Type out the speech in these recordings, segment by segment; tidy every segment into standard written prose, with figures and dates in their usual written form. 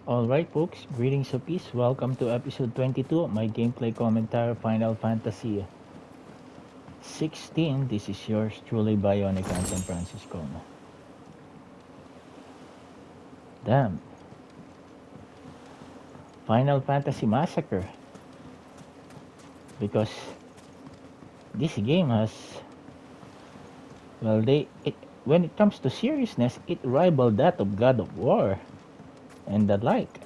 Alright folks, greetings of peace. Welcome to episode 22 of my gameplay commentary Final Fantasy 16. This is yours truly, Bionicanseng Francisco. Damn. Final Fantasy Massacre. Because this game has, well, when it comes to seriousness, it rivaled that of God of War and the like.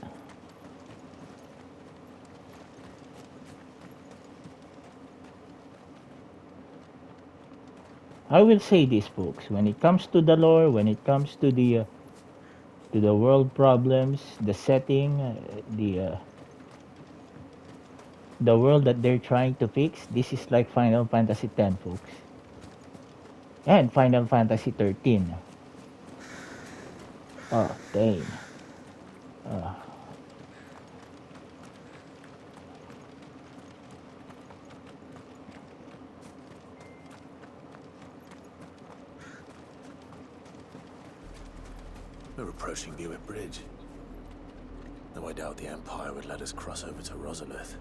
I will say this, folks. When it comes to the lore, when it comes to the world problems, the setting, the world that they're trying to fix, this is like Final Fantasy X, folks, and Final Fantasy 13. Oh, dang. Uh, We're approaching Buick Bridge. Though I doubt the Empire would let us cross over to Rosalith.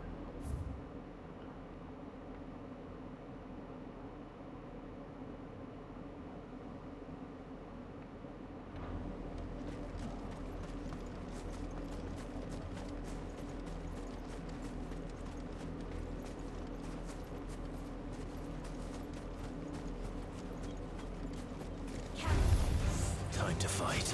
Time to fight.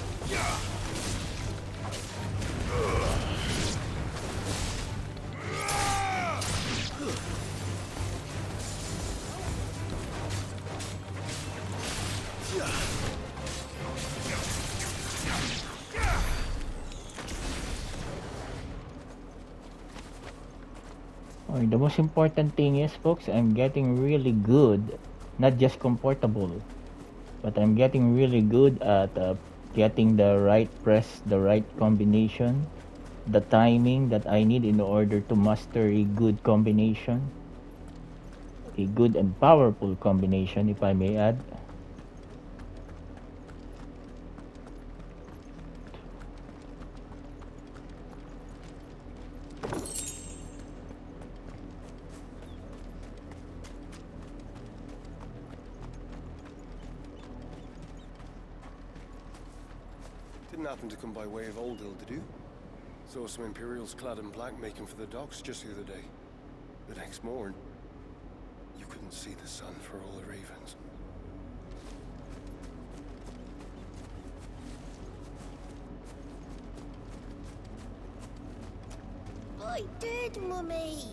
the most important thing is, folks, I'm getting really good, not just comfortable, but I'm getting really good at getting the right press, the right combination, the timing that I need in order to master a good combination, a good and powerful combination, if I may add. Didn't happen to come by way of Oldhill, did you? Saw some Imperials clad in black making for the docks just the other day. The next morn, you couldn't see the sun for all the ravens. I did, Mummy.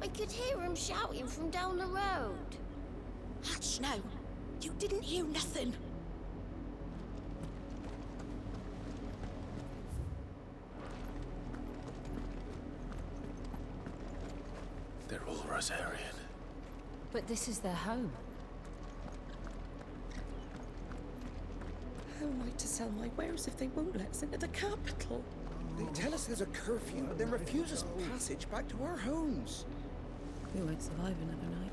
I could hear him shouting from down the road. Hush now. You didn't hear nothing. They're all Rosarian. But this is their home. How am I to sell my wares if they won't let us into the capital? They tell us there's a curfew, but then refuse us passage back to our homes. We won't survive another night.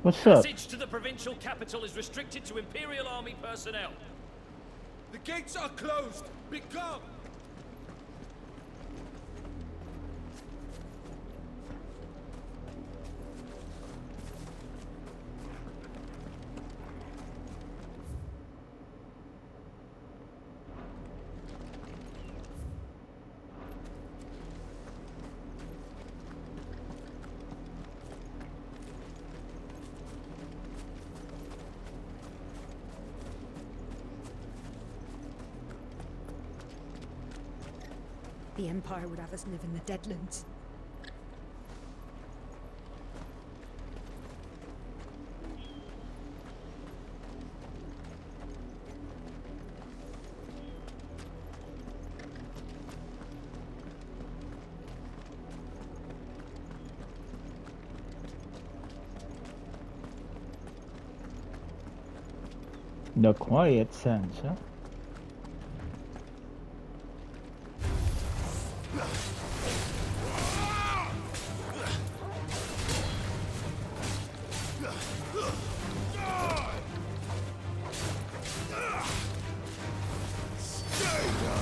What's up? Passage to the provincial capital is restricted to Imperial Army personnel. The gates are closed! Become! The Empire would have us live in the Deadlands. The quiet sense, huh? Stay down!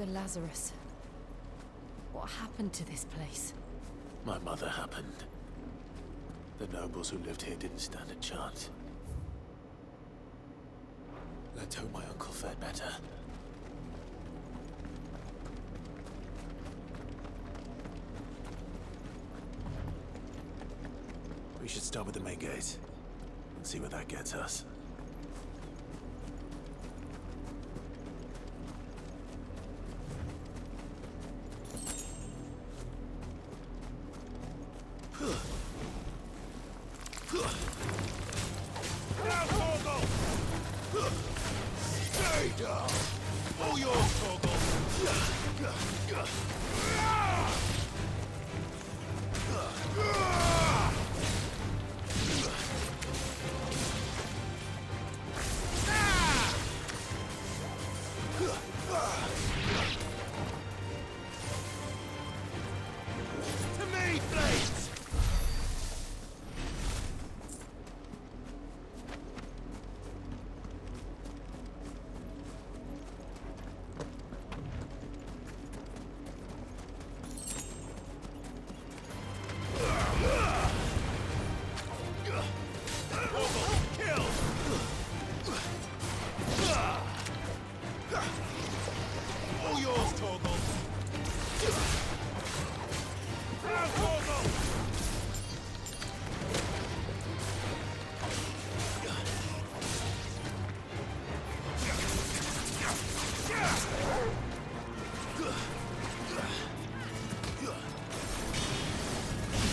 Father Lazarus. What happened to this place? My mother happened. The nobles who lived here didn't stand a chance. Let's hope my uncle fared better. We should start with the main gate and see where that gets us. Stay down! All yours, Torgal! To me, blades! All yours, Torgal! Now, Torgal!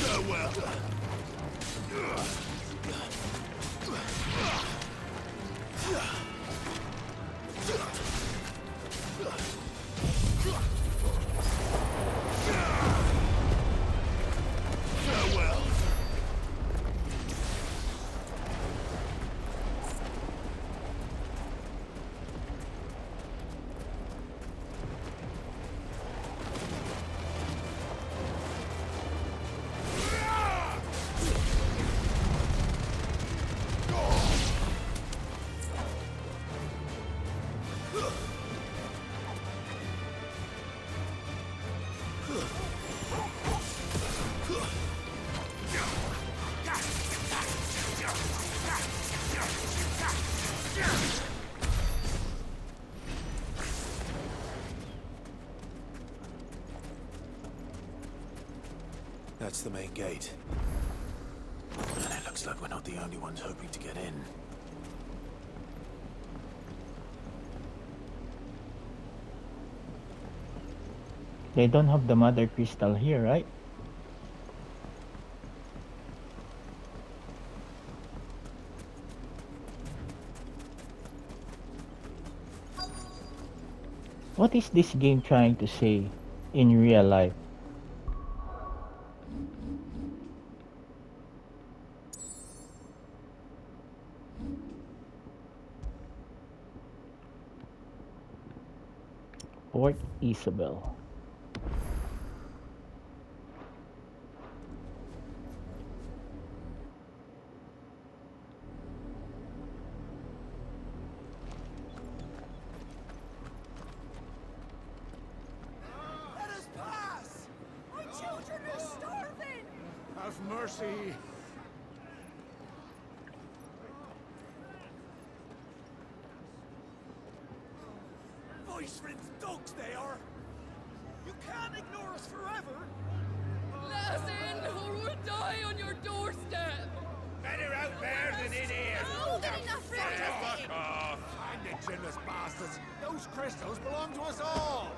Farewell! Farewell! That's the main gate. And it looks like we're not the only ones hoping to get in. They don't have the mother crystal here, right? What is this game trying to say in real life? Port Isabel. Let us pass! My children are starving! Have mercy! Voice-rinsed dogs they are! You can't ignore us forever! Let us in, or we'll die on your doorstep! Better out there than in here! Fuck off! And the generous bastards! Those crystals belong to us all!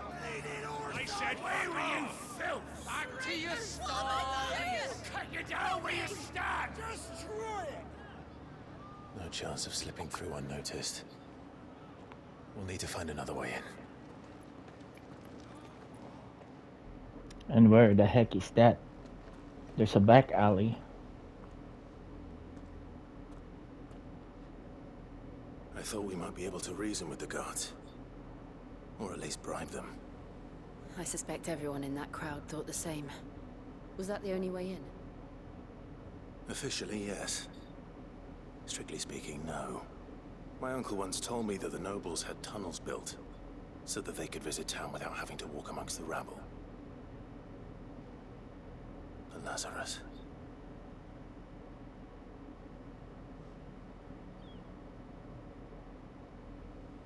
I said, where were you, filth? Back to your stalls! Cut you down where you stand! Destroy it! No chance of slipping through unnoticed. We'll need to find another way in. And where the heck is that? There's a back alley. I thought we might be able to reason with the guards. Or at least bribe them. I suspect everyone in that crowd thought the same. Was that the only way in? Officially, yes. Strictly speaking, no. My uncle once told me that the nobles had tunnels built. so that they could visit town without having to walk amongst the rabble. And Lazarus.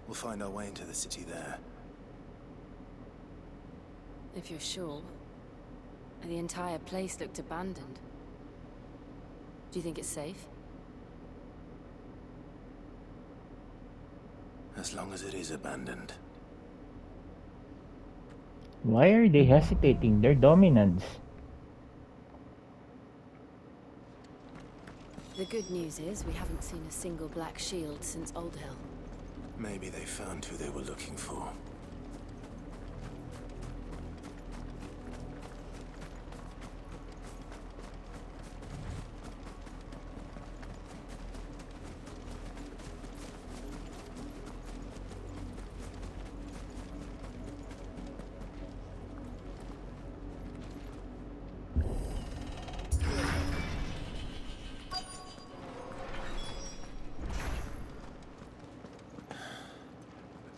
We'll find our way into the city there. If you're sure. The entire place looked abandoned. Do you think it's safe? As long as it is abandoned. Why are they hesitating? They're dominants. The good news is we haven't seen a single black shield since Old Hill. Maybe they found who they were looking for.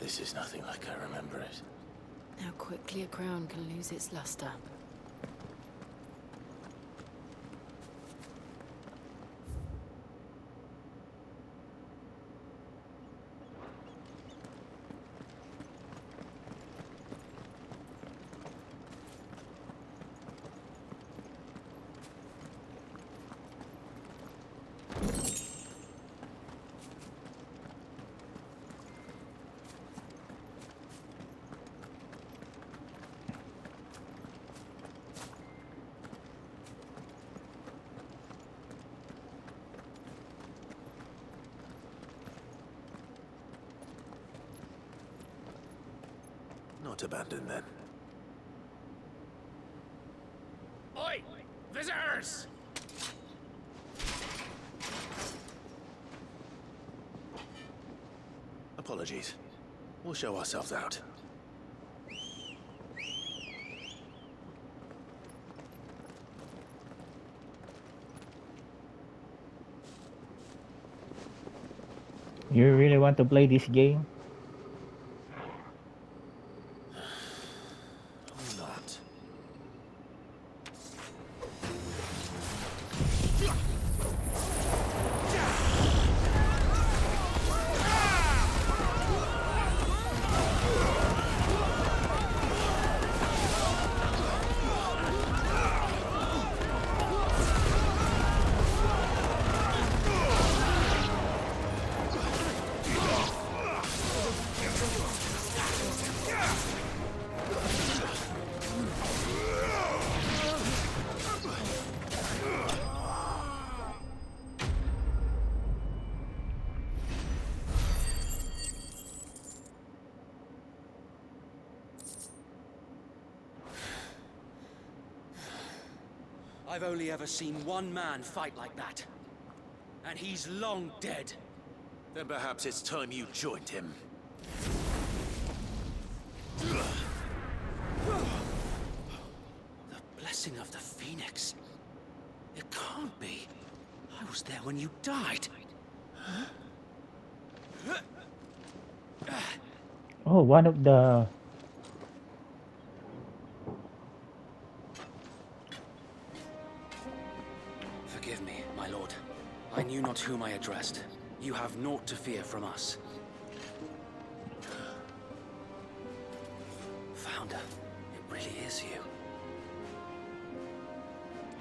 This is nothing like I remember it. How quickly a crown can lose its luster. Not abandoned then. Oi! Visitors! Apologies. We'll show ourselves out. You really want to play this game? Or not. I've only ever seen one man fight like that. And he's long dead. Then perhaps it's time you joined him. The blessing of the Phoenix. It can't be. I was there when you died. Oh, one of the... Forgive me, my lord. I knew not whom I addressed. You have naught to fear from us. Founder, it really is you.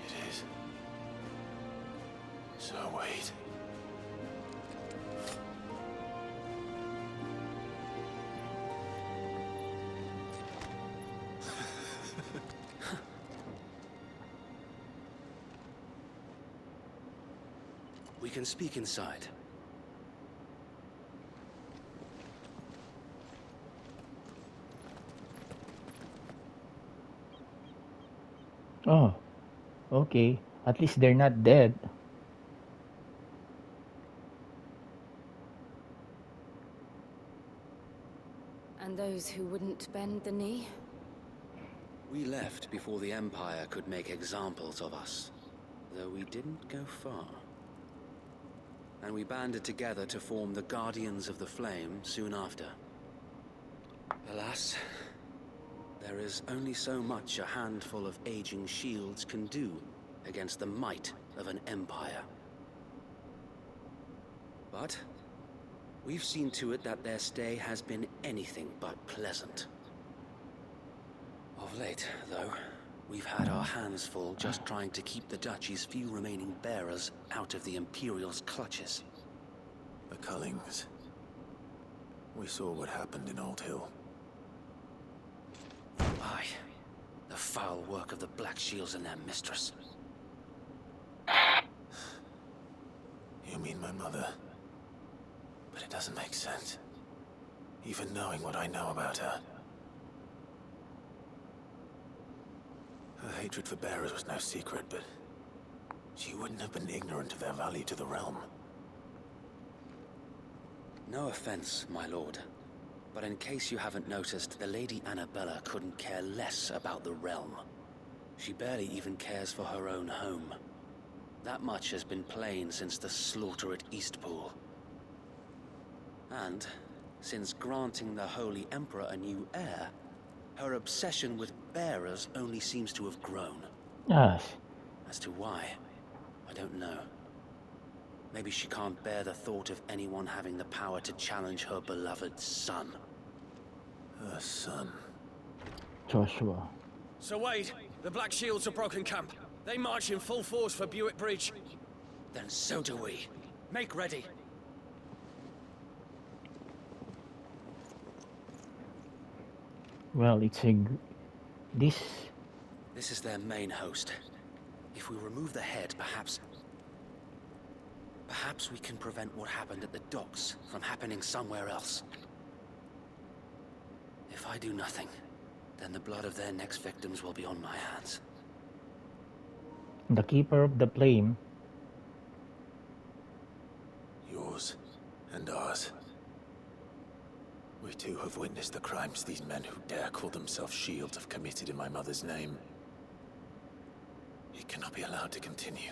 It is. So wait. We can speak inside. Oh, okay. At least they're not dead. And those who wouldn't bend the knee? We left before the Empire could make examples of us, though we didn't go far. And we banded together to form the Guardians of the Flame soon after. Alas, there is only so much a handful of aging shields can do against the might of an empire. But we've seen to it that their stay has been anything but pleasant. Of late, though, we've had our hands full just trying to keep the Duchy's few remaining bearers out of the Imperial's clutches. The Cullings. We saw what happened in Old Hill. Aye. The foul work of the Black Shields and their mistress. You mean my mother? But it doesn't make sense. Even knowing what I know about her. Her hatred for bearers was no secret, but she wouldn't have been ignorant of their value to the realm. No offense, my lord. But in case you haven't noticed, the Lady Annabella couldn't care less about the realm. She barely even cares for her own home. That much has been plain since the slaughter at Eastpool. And, since granting the Holy Emperor a new heir, her obsession with bearers only seems to have grown. Yes. As to why, I don't know. Maybe she can't bear the thought of anyone having the power to challenge her beloved son. Her son? Joshua. Sir Wade, the Black Shields have broken camp. They march in full force for Buick Bridge. Then so do we. Make ready. Well, it's a... This is their main host. If we remove the head, perhaps we can prevent what happened at the docks from happening somewhere else. If I do nothing, then the blood of their next victims will be on my hands. the keeper of the flame. Yours and ours. We too have witnessed the crimes these men who dare call themselves shields have committed in my mother's name. It cannot be allowed to continue.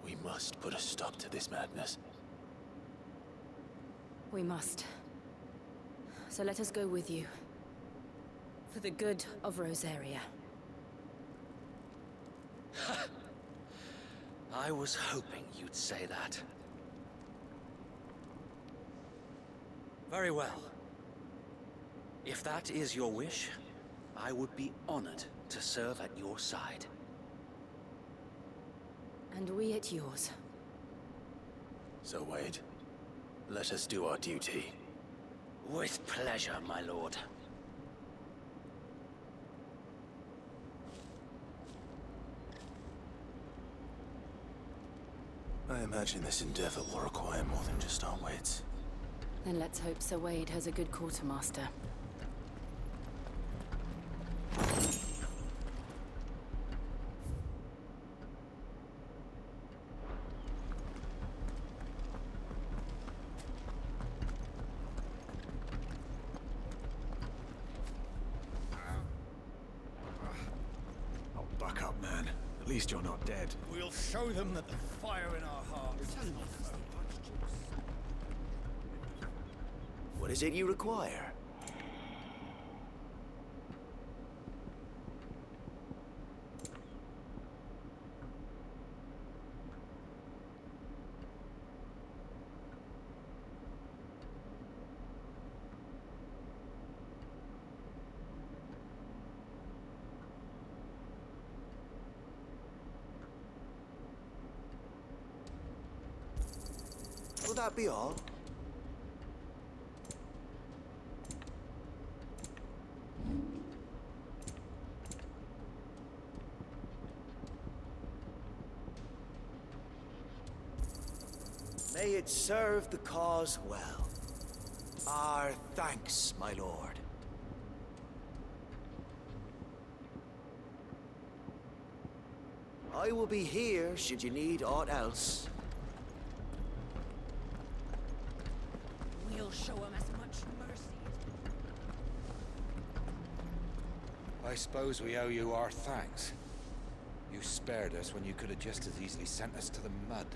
We must put a stop to this madness. We must. So let us go with you. For the good of Rosaria. I was hoping you'd say that. Very well. If that is your wish, I would be honored to serve at your side. And we at yours. So, Wade, let us do our duty. With pleasure, my lord. I imagine this endeavor will require more than just our wits. Then let's hope Sir Wade has a good quartermaster. Oh, buck up, man. At least you're not dead. We'll show them that the fire in our hearts. What is it you require? Will that be all? May it serve the cause well. Our thanks, my lord. I will be here should you need aught else. We'll show him as much mercy. I suppose we owe you our thanks. You spared us when you could have just as easily sent us to the mud.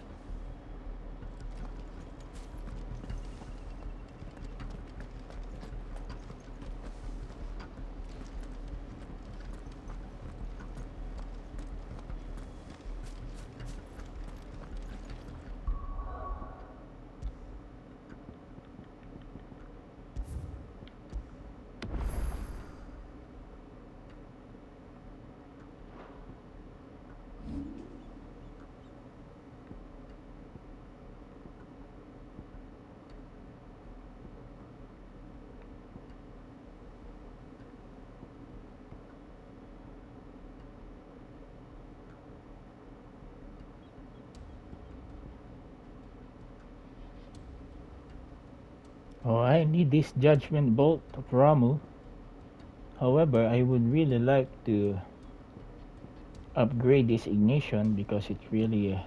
Oh, I need this judgment bolt of Ramu. However, I would really like to upgrade this ignition because it's really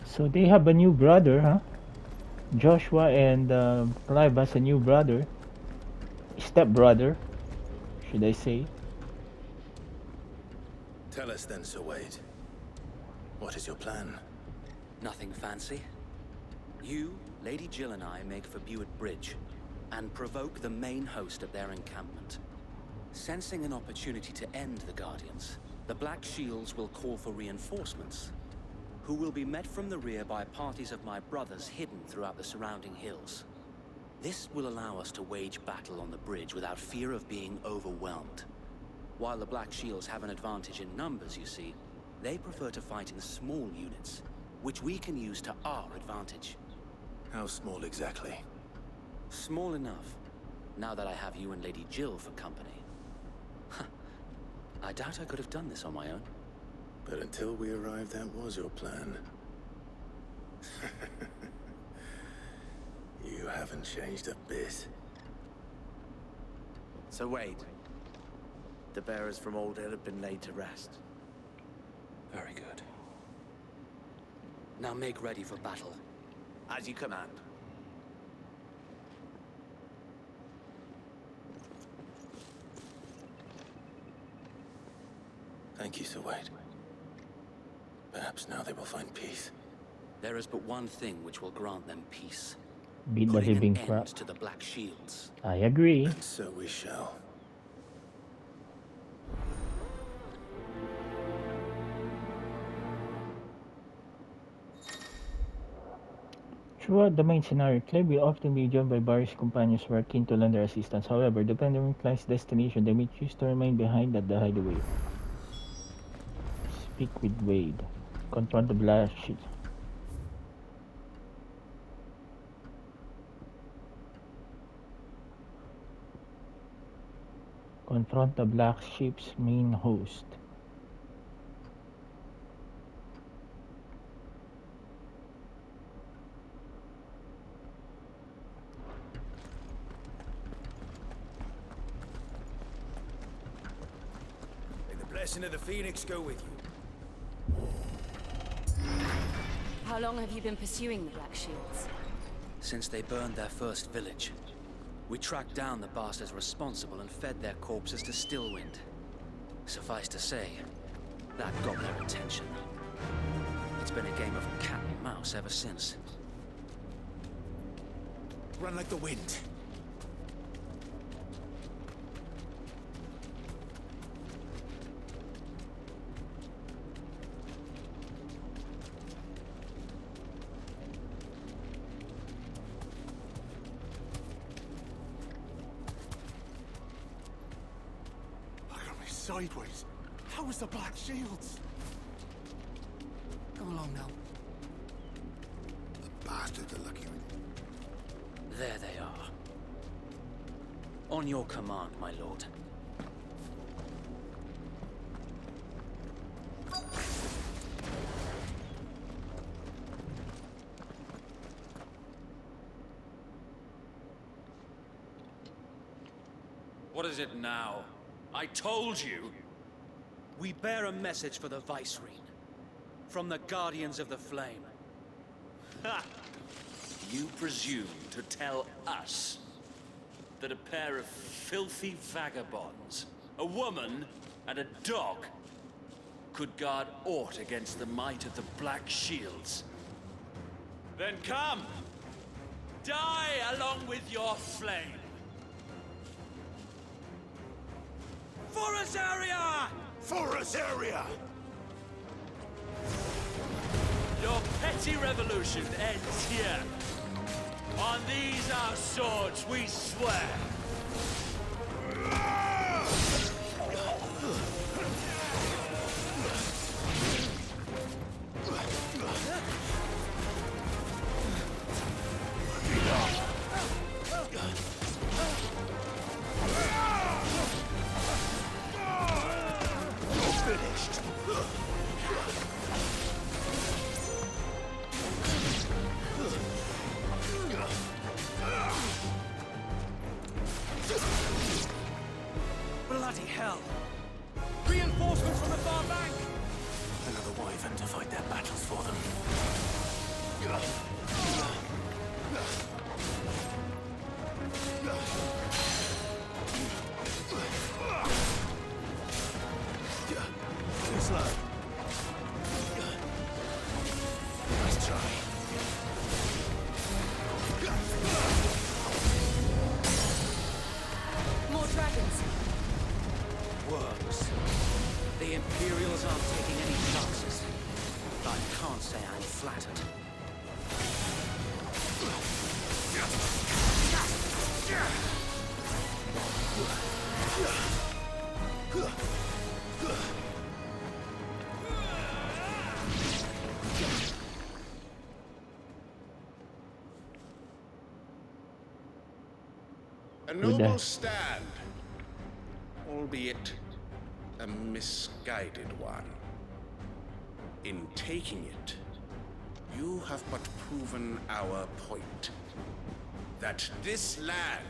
so they have a new brother, huh? Joshua and Clive has a new brother, stepbrother, should I say? Tell us then, Sir Wade. What is your plan? Nothing fancy. You, Lady Jill and I make for Buett Bridge and provoke the main host at their encampment. Sensing an opportunity to end the Guardians, the Black Shields will call for reinforcements, who will be met from the rear by parties of my brothers hidden throughout the surrounding hills. This will allow us to wage battle on the bridge without fear of being overwhelmed. While the Black Shields have an advantage in numbers, you see, they prefer to fight in small units, which we can use to our advantage. How small exactly? Small enough, now that I have you and Lady Jill for company. I doubt I could have done this on my own. But until we arrived, that was your plan. You haven't changed a bit. So wait. The bearers from Old Hill have been laid to rest. Very good. Now make ready for battle. As you command. Thank you, Sir Wade. Perhaps now they will find peace. There is but one thing which will grant them peace. Beat the Putting living an crap. end to the Black Shields. I agree. And so we shall. Throughout the main scenario, Clive will often be joined by various companions who are keen to lend their assistance. However, depending on Clive's destination, they may choose to remain behind at the hideaway. Speak with Wade. Confront the Black Shield. Confront the Black Ship's main host. May the blessing of the Phoenix go with you. How long have you been pursuing the Black Shields? Since they burned their first village. We tracked down the bastards responsible and fed their corpses to Stillwind. Suffice to say, that got their attention. It's been a game of cat and mouse ever since. Run like the wind. Sideways. How was the Black Shields? Come along now. The bastards are lucky. There they are. On your command, my lord. What is it now? I told you! We bear a message for the Vicereine. from the Guardians of the Flame. Ha! You presume to tell us that a pair of filthy vagabonds, a woman and a dog, could guard aught against the might of the Black Shields? Then come! Die along with your flame! For Azaria! For Azaria! Your petty revolution ends here. On these our swords we swear. Finished. Bloody hell! Reinforcements from the far bank! Another wyvern to fight their battles for them. Too slow. Nice try. More dragons. Works. The Imperials aren't taking any chances. But I can't say I'm flattered. A noble stand, albeit a misguided one. In taking it, you have but proven our point. That this land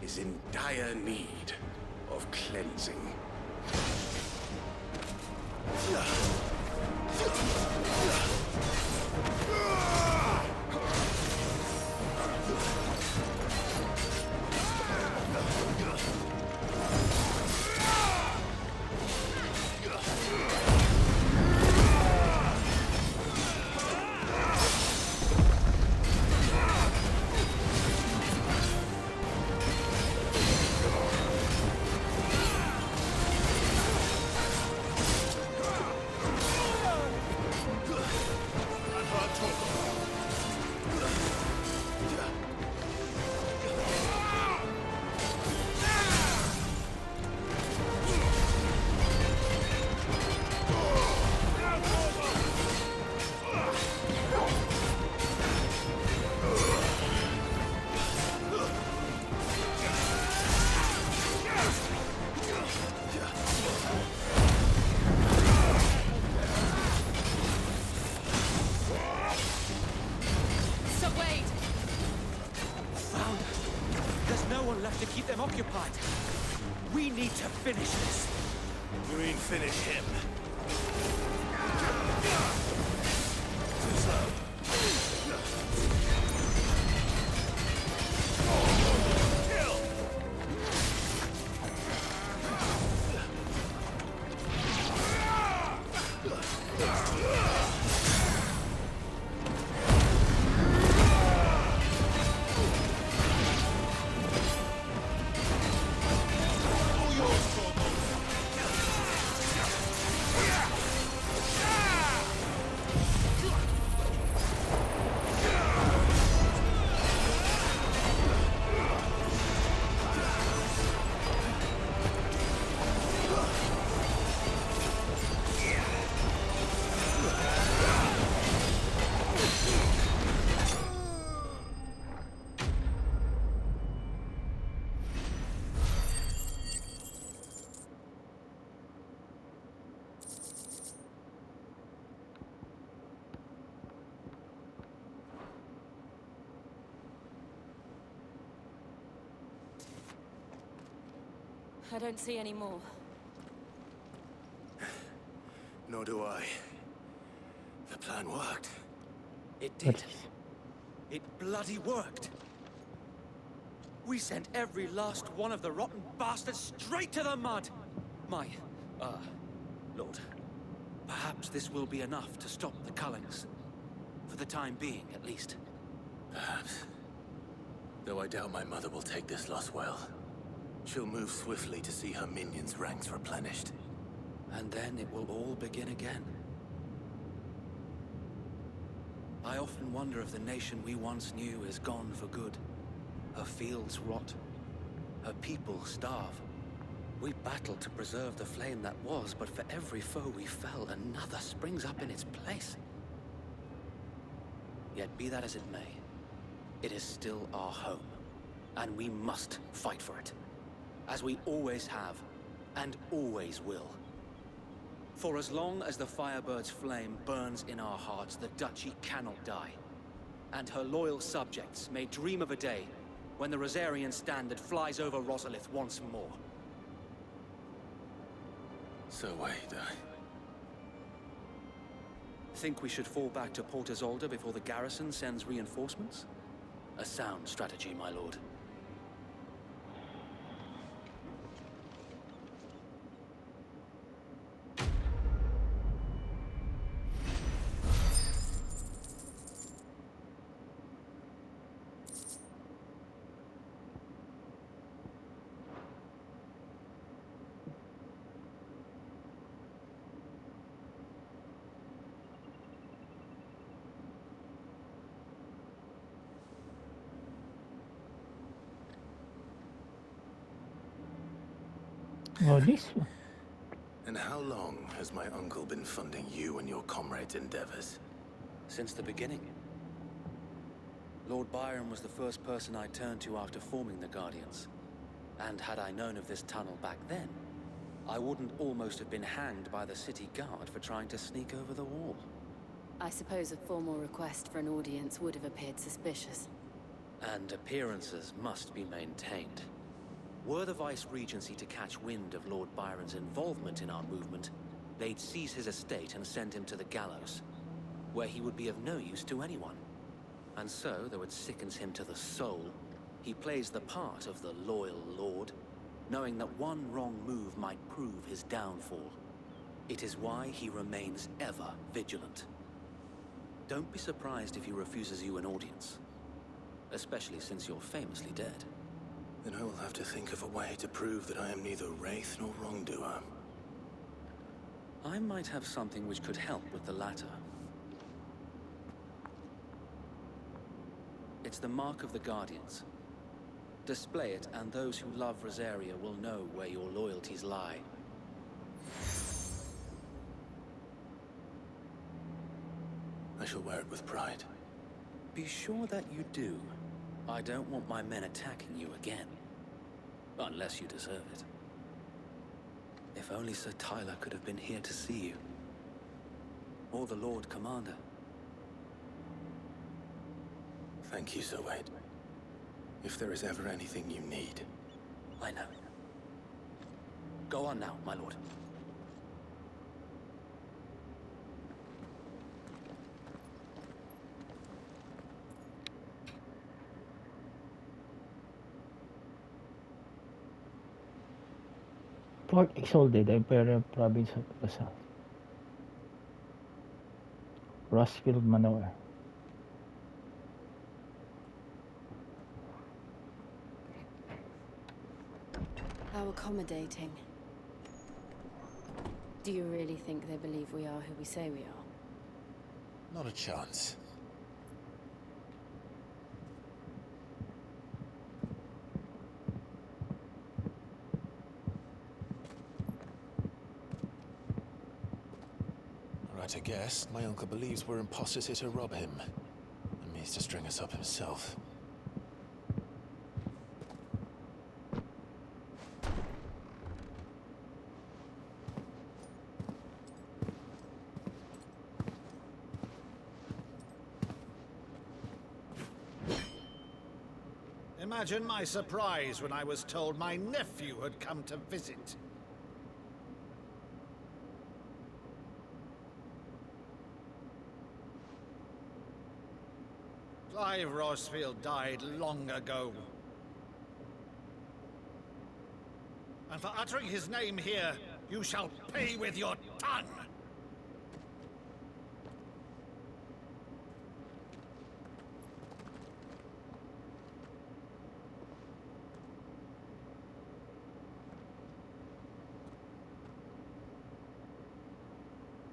is in dire need of cleansing. To keep them occupied. We need to finish this. You mean finish him? I don't see any more. Nor do I. The plan worked. It did. It bloody worked. We sent every last one of the rotten bastards straight to the mud! Lord, perhaps this will be enough to stop the Cullings. For the time being, at least. Perhaps. Though I doubt my mother will take this loss well. She'll move swiftly to see her minions' ranks replenished. And then it will all begin again. I often wonder if the nation we once knew is gone for good. Her fields rot. Her people starve. We battled to preserve the flame that was, but for every foe we fell, another springs up in its place. Yet be that as it may, it is still our home, and we must fight for it. As we always have, and always will. For as long as the Firebird's flame burns in our hearts, the Duchy cannot die. And her loyal subjects may dream of a day when the Rosarian standard flies over Rosalith once more. So wait, Think we should fall back to Port Isolde before the garrison sends reinforcements? A sound strategy, my lord. Oh, this one. And how long has my uncle been funding you and your comrades' endeavors? Since the beginning. Lord Byron was the first person I turned to after forming the Guardians. And had I known of this tunnel back then, I wouldn't almost have been hanged by the city guard for trying to sneak over the wall. I suppose a formal request for an audience would have appeared suspicious. And appearances must be maintained. Were the Vice-Regency to catch wind of Lord Byron's involvement in our movement, they'd seize his estate and send him to the gallows, where he would be of no use to anyone. And so, though it sickens him to the soul, he plays the part of the loyal lord, knowing that one wrong move might prove his downfall. It is why he remains ever vigilant. Don't be surprised if he refuses you an audience, especially since you're famously dead. Then I will have to think of a way to prove that I am neither wraith nor wrongdoer. I might have something which could help with the latter. It's the mark of the Guardians. Display it, and those who love Rosaria will know where your loyalties lie. I shall wear it with pride. Be sure that you do. I don't want my men attacking you again. Unless you deserve it. If only Sir Tyler could have been here to see you. Or the Lord Commander. Thank you, Sir Wade. If there is ever anything you need. I know. Go on now, my lord. Port Isolde, the Imperial Province of the South. Rossfield Manor. How accommodating. Do you really think they believe we are who we say we are? Not a chance. Right, I guess. My uncle believes we're imposters here to rob him. And means to string us up himself. Imagine my surprise when I was told my nephew had come to visit. Clive Rosfield died long ago. And for uttering his name here, you shall pay with your tongue!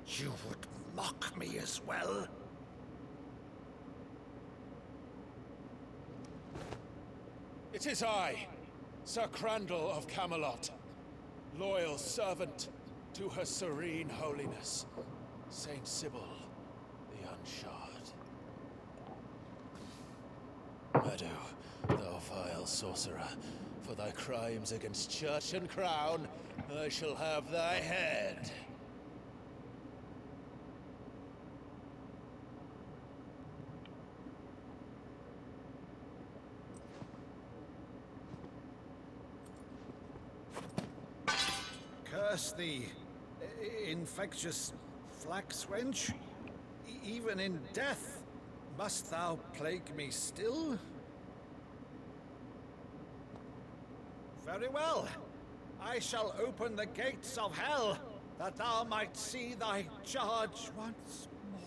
You would mock me as well? It is I, Sir Crandall of Camelot, loyal servant to Her Serene Holiness, Saint Sybil the Unshod. Meadow, thou vile sorcerer, for thy crimes against church and crown, I shall have thy head. Curse thee, infectious flax wench. Even in death, must thou plague me still? Very well. I shall open the gates of hell, that thou might see thy charge once more.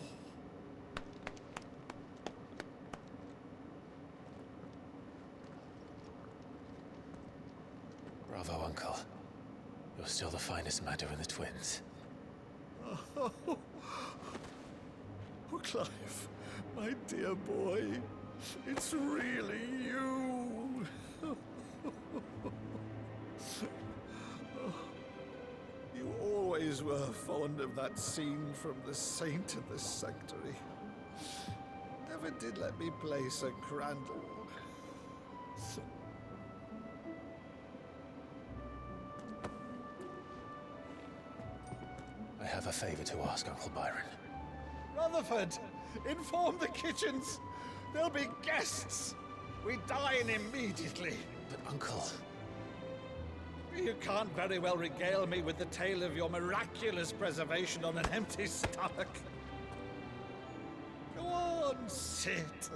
Bravo, Uncle. You're still the finest Meadow in the twins. Oh, Clive, my dear boy, it's really you. You always were fond of that scene from The Saint and the Sanctuary. Never did let me play Sir Crandall. I have a favor to ask, Uncle Byron. Rutherford, inform the kitchens. There'll be guests. We dine immediately. But, Uncle... You can't very well regale me with the tale of your miraculous preservation on an empty stomach. Go on, sit.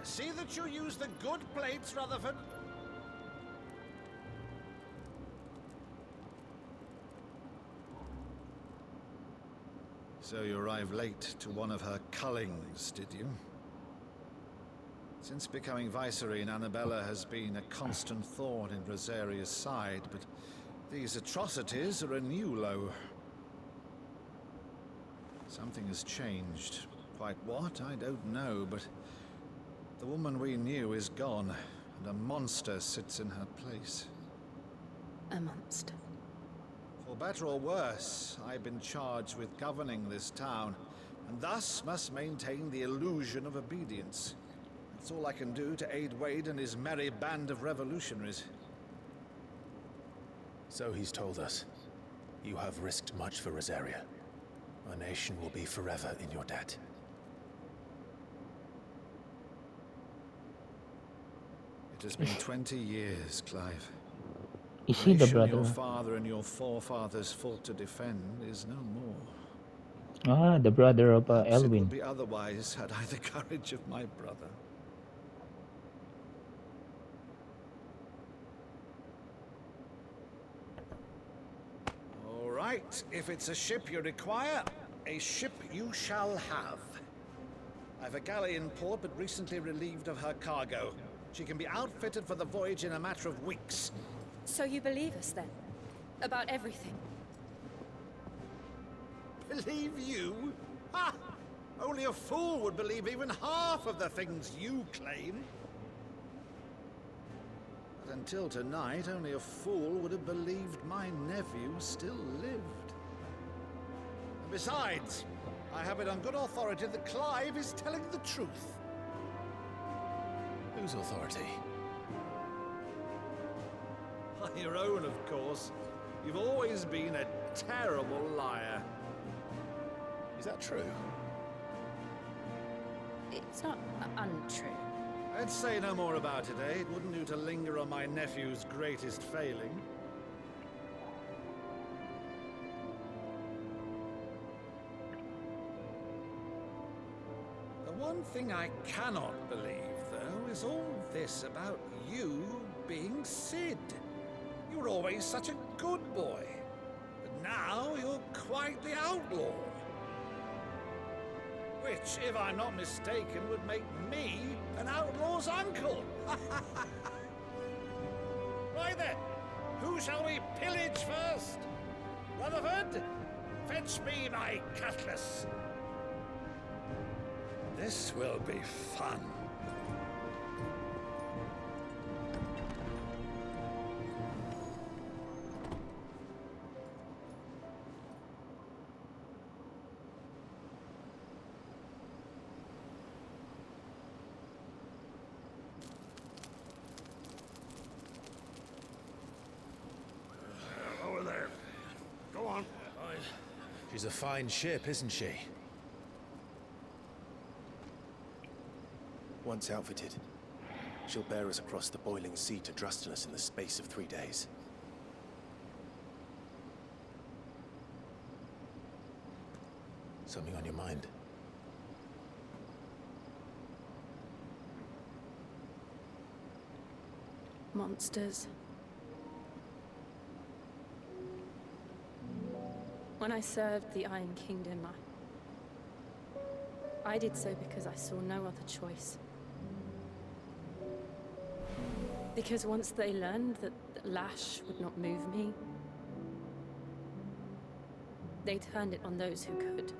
See that you use the good plates, Rutherford. So you arrived late to one of her cullings, did you? Since becoming Vicereine, Annabella has been a constant thorn in Rosaria's side, but these atrocities are a new low. Something has changed. Quite what, I don't know, but the woman we knew is gone, and a monster sits in her place. A monster? For better or worse, I've been charged with governing this town, and thus must maintain the illusion of obedience. That's all I can do to aid Wade and his merry band of revolutionaries. So he's told us. You have risked much for Rosaria. Our nation will be forever in your debt. It has been 20 years, Clive. Is he the nation brother? Your father and your forefathers fought to defend is no more. Ah, the brother of Perhaps it Elwyn. would be otherwise had I the courage of my brother. All right, if it's a ship you require, a ship you shall have. I've a galley in port, but recently relieved of her cargo. She can be outfitted for the voyage in a matter of weeks. So you believe us then? About everything? Believe you? Ha! Only a fool would believe even half of the things you claim. But until tonight, only a fool would have believed my nephew still lived. And besides, I have it on good authority that Clive is telling the truth. Whose authority? Your own, of course. You've always been a terrible liar. Is that true? It's not untrue. I'd say no more about it, eh? It wouldn't do to linger on my nephew's greatest failing. thing I cannot believe, though, is all this about you being Sid. You were always such a good boy, but now you're quite the outlaw. Which, if I'm not mistaken, would make me an outlaw's uncle. Right then, who shall we pillage first? Rutherford, fetch me my cutlass. This will be fun. Over there. Go on. She's a fine ship, isn't she? Once outfitted, she'll bear us across the boiling sea to Drustenus in the space of 3 days. Something on your mind? Monsters. When I served the Iron Kingdom, I did so because I saw no other choice. Because once they learned that Lash would not move me, they turned it on those who could.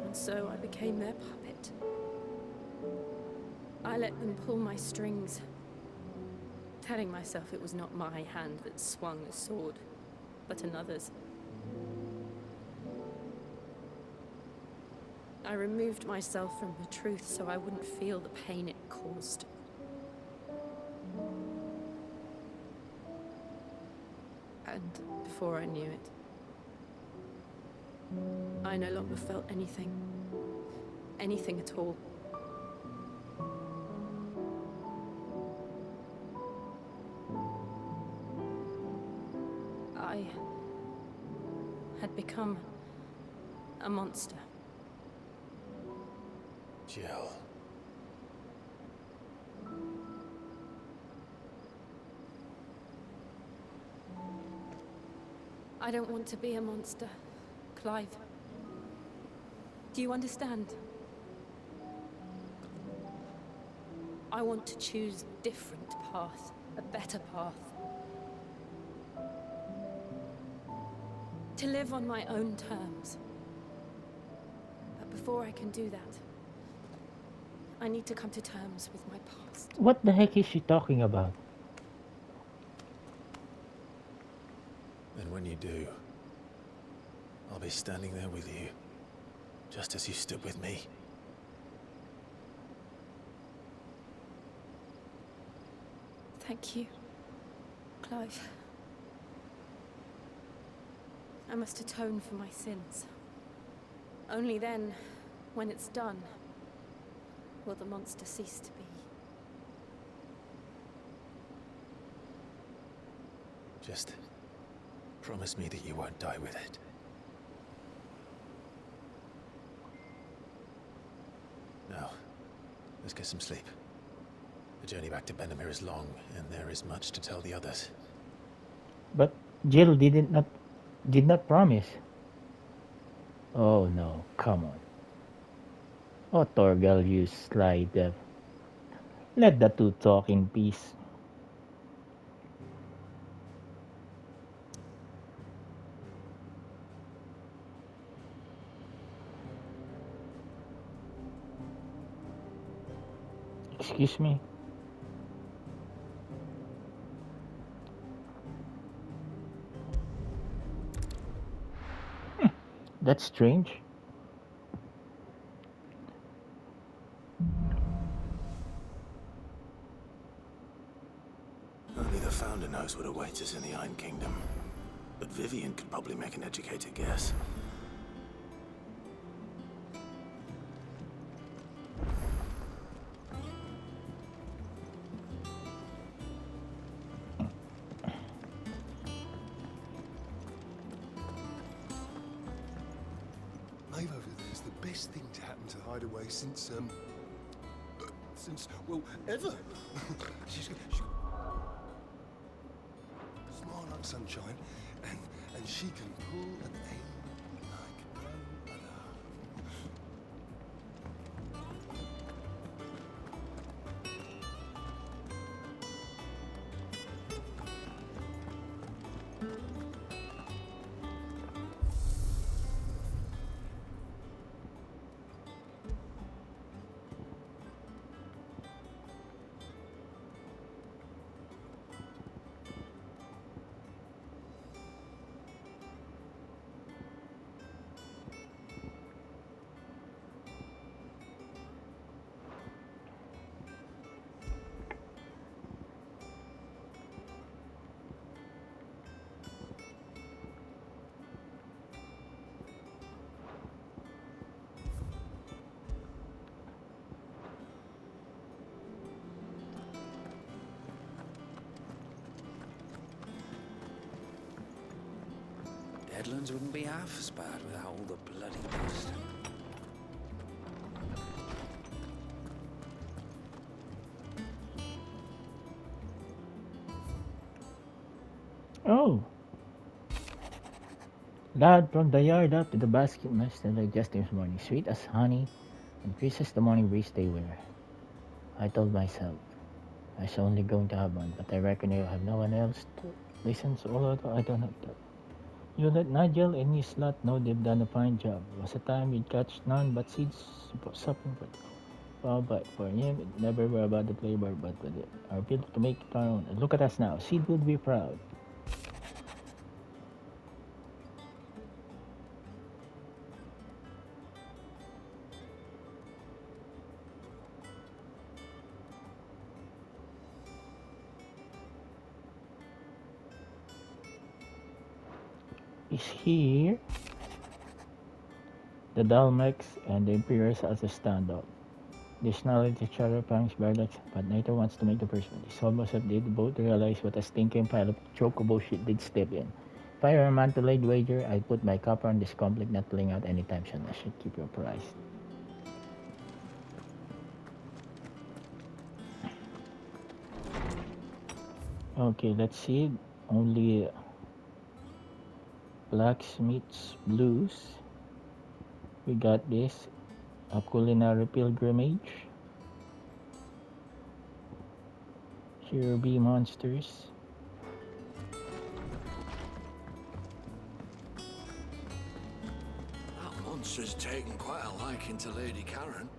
And so I became their puppet. I let them pull my strings, telling myself it was not my hand that swung the sword, but another's. I removed myself from the truth so I wouldn't feel the pain it caused. And before I knew it, I no longer felt anything. Anything at all. I had become a monster. Jill. I don't want to be a monster, Clive. Do you understand? I want to choose a different path, a better path. To live on my own terms. But before I can do that, I need to come to terms with my past. What the heck is she talking about? And when you do, I'll be standing there with you, just as you stood with me. Thank you, Clive. I must atone for my sins. Only then, when it's done, will the monster cease to be. Just promise me that you won't die with it. Now, let's get some sleep. The journey back to Benamir is long, and there is much to tell the others. But Jill did not promise. Oh no, come on. Oh Torgal, you sly dev. Let the two talk in peace. Excuse me. That's strange. Only the Founder knows what awaits us in the Iron Kingdom. But Vivian could probably make an educated guess. Ave over there's the best thing to happen to Hideaway since, well, ever. she's smile like sunshine, and she can pull an A like no other. Deadlands wouldn't be half as bad without all the bloody dust. Oh! Lad from the yard up to the basket master like just this morning, sweet as honey and crisp as the morning breeze they were. I told myself I was only going to have one, but I reckon you'll have no one else to listen, so although I don't have that. You let Nigel and his lot know they've done a fine job. It was a time you'd catch none but seeds suffering for well, but for him, it never were about the flavor, but with it. Our ability to make it our own. And look at us now. Seed would be proud. Is here the Dalmex and the Imperials as a standout. This knowledge each other punks Barlocks, but neither wants to make the first one. It's almost as if they both realize what a stinking pile of chocobo shit did step in. If I were a man to lay wager, I'd put my copper on this conflict not playing out anytime soon. I should keep your price. Okay, let's see. Only blacksmith's blues. We got this. A culinary pilgrimage. Here be monsters. That monster's taken quite a liking to Lady Karen.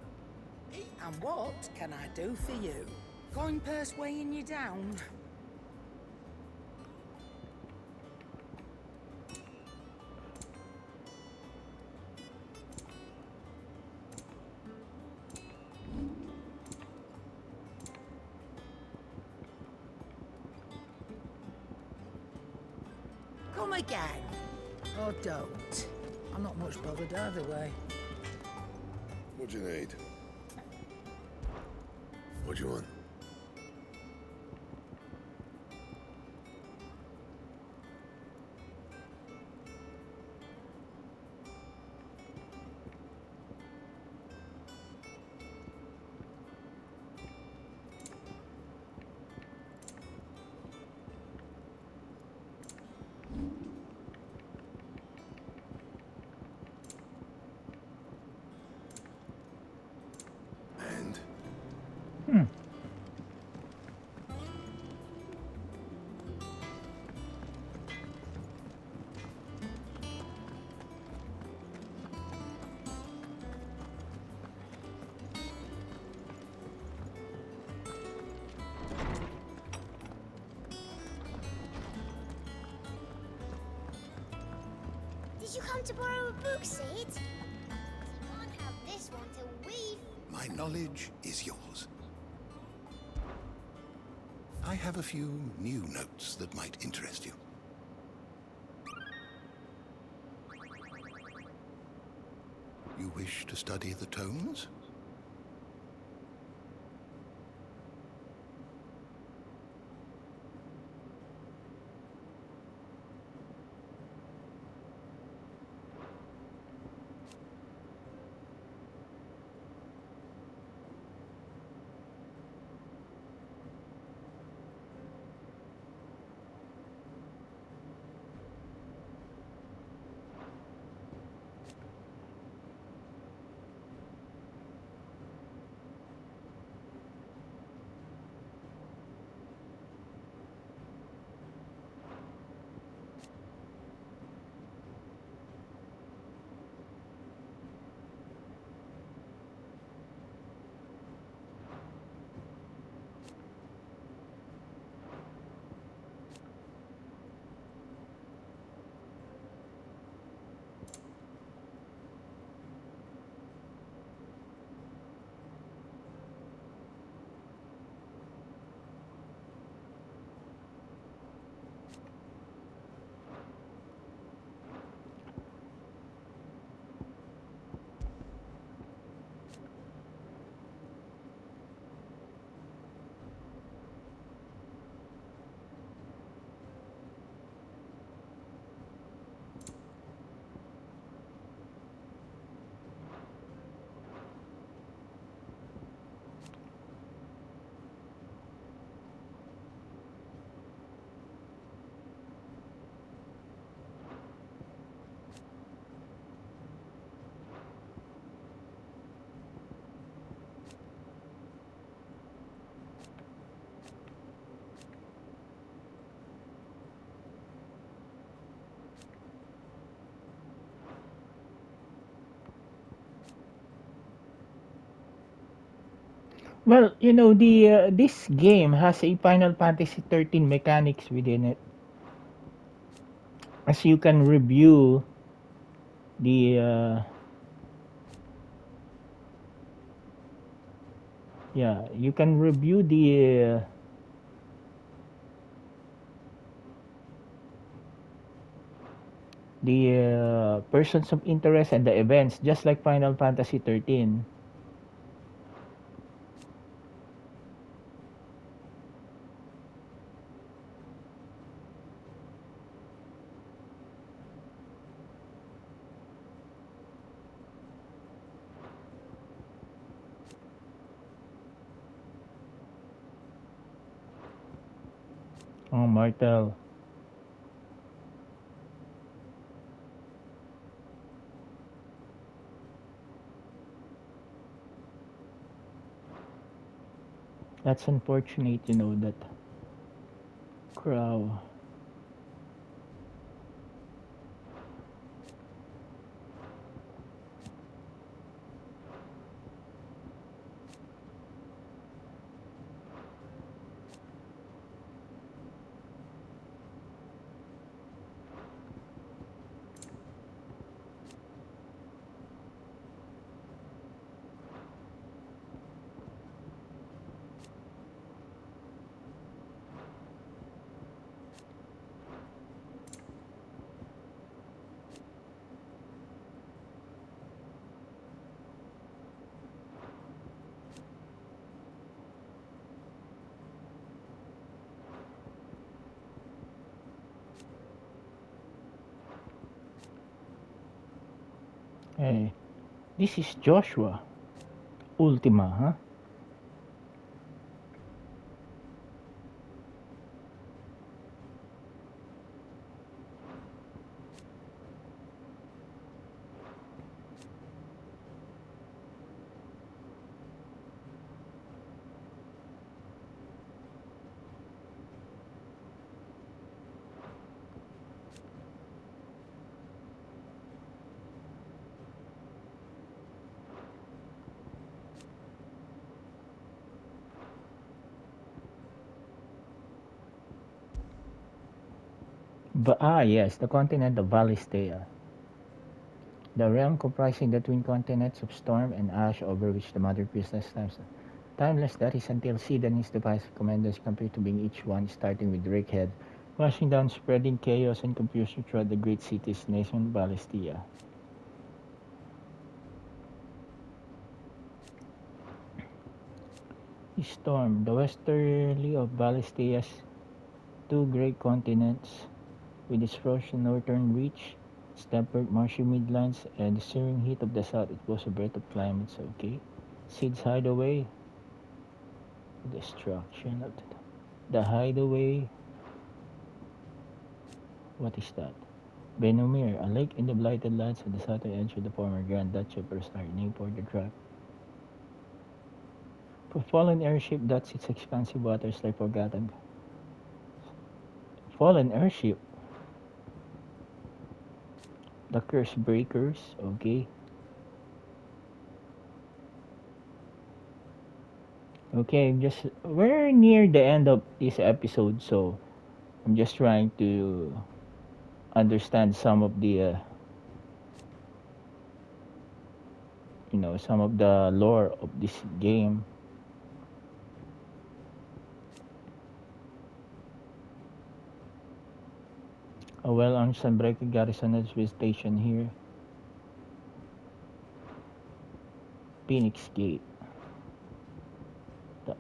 And what can I do for you? Coin purse weighing you down? Come again. Or don't. I'm not much bothered either way. What do you need? What do you want? Did you come to borrow a book, Sid? You can't have this one till we've... My knowledge is yours. I have a few new notes that might interest you. You wish to study the tones? Well, you know, the this game has a Final Fantasy 13 mechanics within it, as you can review the yeah, you can review the persons of interest and the events, just like Final Fantasy 13. Oh, Martel. That's unfortunate, you know, that crow. Hey, this is Joshua. Ultima, huh? Yes, the continent of Valistea. The realm comprising the twin continents of storm and ash over which the Mother Priestess stands. Timeless, that is until Sid and his divisive commanders compare to being each one, starting with Rickhead, rushing down, spreading chaos and confusion throughout the great city's nation, Valistea. Storm, the westerly of Valistea's two great continents, with its frozen northern reach, its temperate marshy midlands, and the searing heat of the south, it was a breath of climates, okay? Sid's hideaway, destruction of the hideaway, what is that? Benumir, a lake in the blighted lands of the southern edge of the former Grand Duchy of Verstar, named for the track. For fallen airship dots its expansive waters like forgotten. Fallen airship, the curse breakers, okay? Okay, just we're near the end of this episode, so I'm just trying to understand some of the some of the lore of this game. A well-armed Sunbreaker garrison is station here. Phoenix Gate, the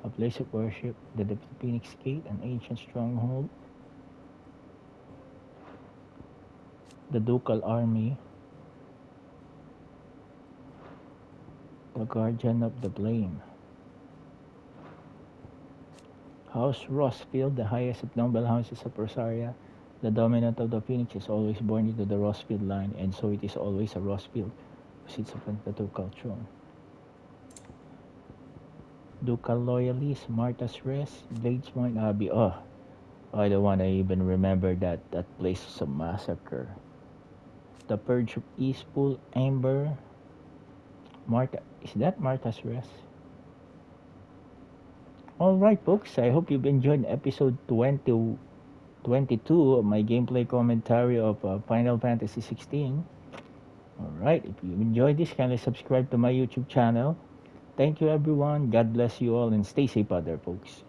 a place of worship, the Phoenix Gate, an ancient stronghold. The Ducal Army, the Guardian of the Blame. House Rossfield, the highest of noble houses of Rosaria. The dominant of the Phoenix is always born into the Rossfield line, and so it is always a Rossfield who sits upon the ducal throne. Ducal Loyalist, Martha's Rest, Bladesmont Abbey. Oh, I don't want to even remember that. That place was a massacre. The Purge of Eastpool, Amber. Martha, is that Martha's Rest? Alright, folks, I hope you've enjoyed episode 22 of my gameplay commentary of Final Fantasy 16. Alright, if you enjoyed this, kindly subscribe to my YouTube channel. Thank you, everyone. God bless you all, and stay safe out there, folks.